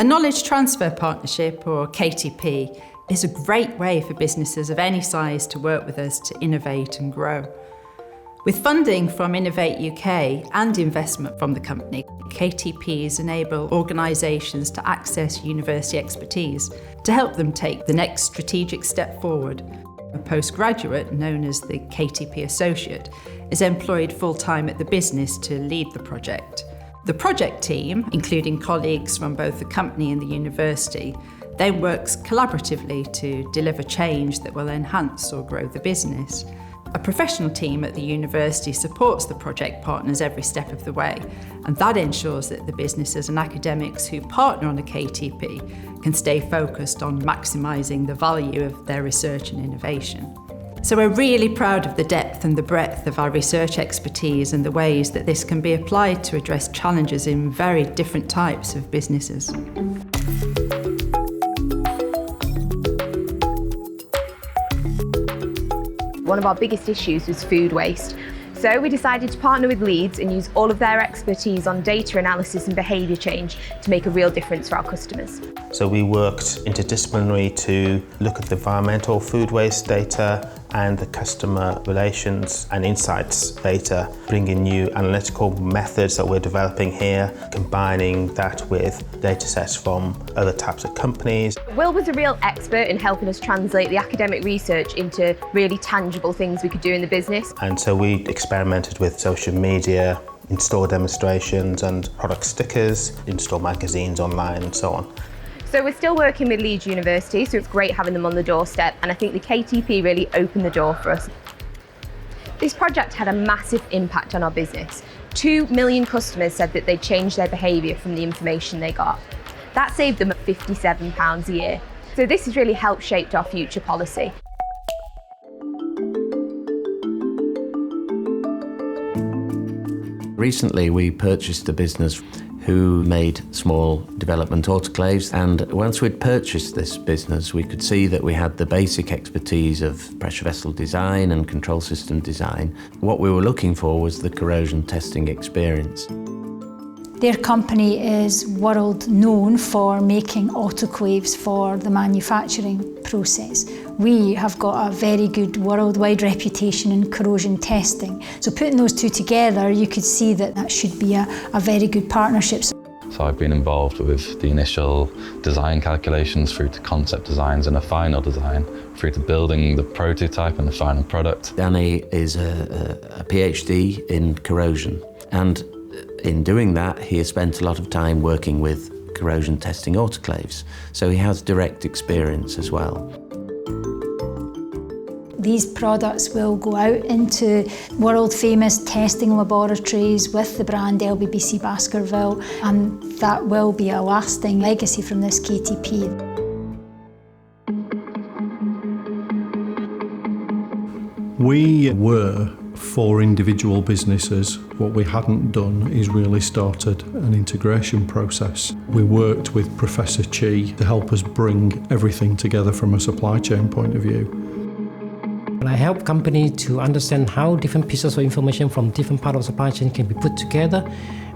A knowledge transfer partnership, or KTP, is a great way for businesses of any size to work with us to innovate and grow. With funding from Innovate UK and investment from the company, KTPs enable organisations to access university expertise to help them take the next strategic step forward. A postgraduate, known as the KTP Associate, is employed full-time at the business to lead the project. The project team, including colleagues from both the company and the university, then works collaboratively to deliver change that will enhance or grow the business. A professional team at the university supports the project partners every step of the way, and that ensures that the businesses and academics who partner on a KTP can stay focused on maximising the value of their research and innovation. So we're really proud of the depth and the breadth of our research expertise and the ways that this can be applied to address challenges in very different types of businesses. One of our biggest issues was food waste. So we decided to partner with Leeds and use all of their expertise on data analysis and behaviour change to make a real difference for our customers. So we worked interdisciplinary to look at the environmental food waste data and the customer relations and insights data, bringing new analytical methods that we're developing here, combining that with data sets from other types of companies. Will was a real expert in helping us translate the academic research into really tangible things we could do in the business. And so we experimented with social media, in-store demonstrations and product stickers, in-store magazines online and so on. So we're still working with Leeds University, so it's great having them on the doorstep, and I think the KTP really opened the door for us. This project had a massive impact on our business. 2 million customers said that they'd changed their behaviour from the information they got. That saved them £57 a year. So this has really helped shape our future policy. Recently we purchased a business who made small development autoclaves, and once we'd purchased this business we could see that we had the basic expertise of pressure vessel design and control system design. What we were looking for was the corrosion testing experience. Their company is world known for making autoclaves for the manufacturing process. We have got a very good worldwide reputation in corrosion testing. So putting those two together, you could see that that should be a very good partnership. So I've been involved with the initial design calculations through to concept designs and a final design, through to building the prototype and the final product. Danny is a PhD in corrosion, and in doing that he has spent a lot of time working with corrosion testing autoclaves, so he has direct experience as well. These products will go out into world-famous testing laboratories with the brand LBBC Baskerville, and that will be a lasting legacy from this KTP. We were 4 individual businesses. What we hadn't done is really started an integration process. We worked with Professor Chi to help us bring everything together from a supply chain point of view. I help companies to understand how different pieces of information from different parts of the supply chain can be put together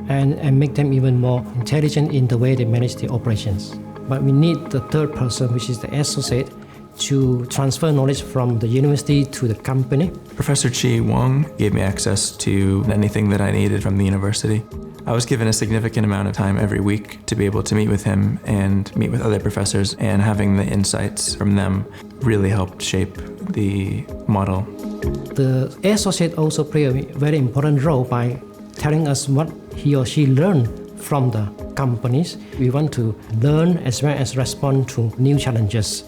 and make them even more intelligent in the way they manage their operations. But we need the third person, which is the associate, to transfer knowledge from the university to the company. Professor Chi Wong gave me access to anything that I needed from the university. I was given a significant amount of time every week to be able to meet with him and meet with other professors, and having the insights from them really helped shape the model. The associate also plays a very important role by telling us what he or she learned from the companies. We want to learn as well as respond to new challenges.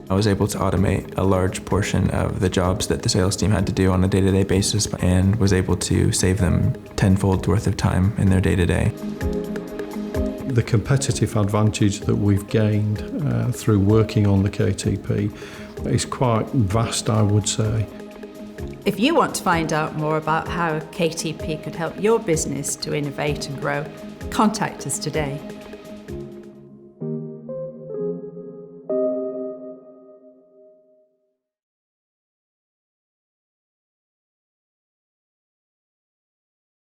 I was able to automate a large portion of the jobs that the sales team had to do on a day-to-day basis, and was able to save them tenfold worth of time in their day-to-day. The competitive advantage that we've gained through working on the KTP is quite vast, I would say. If you want to find out more about how KTP could help your business to innovate and grow, contact us today.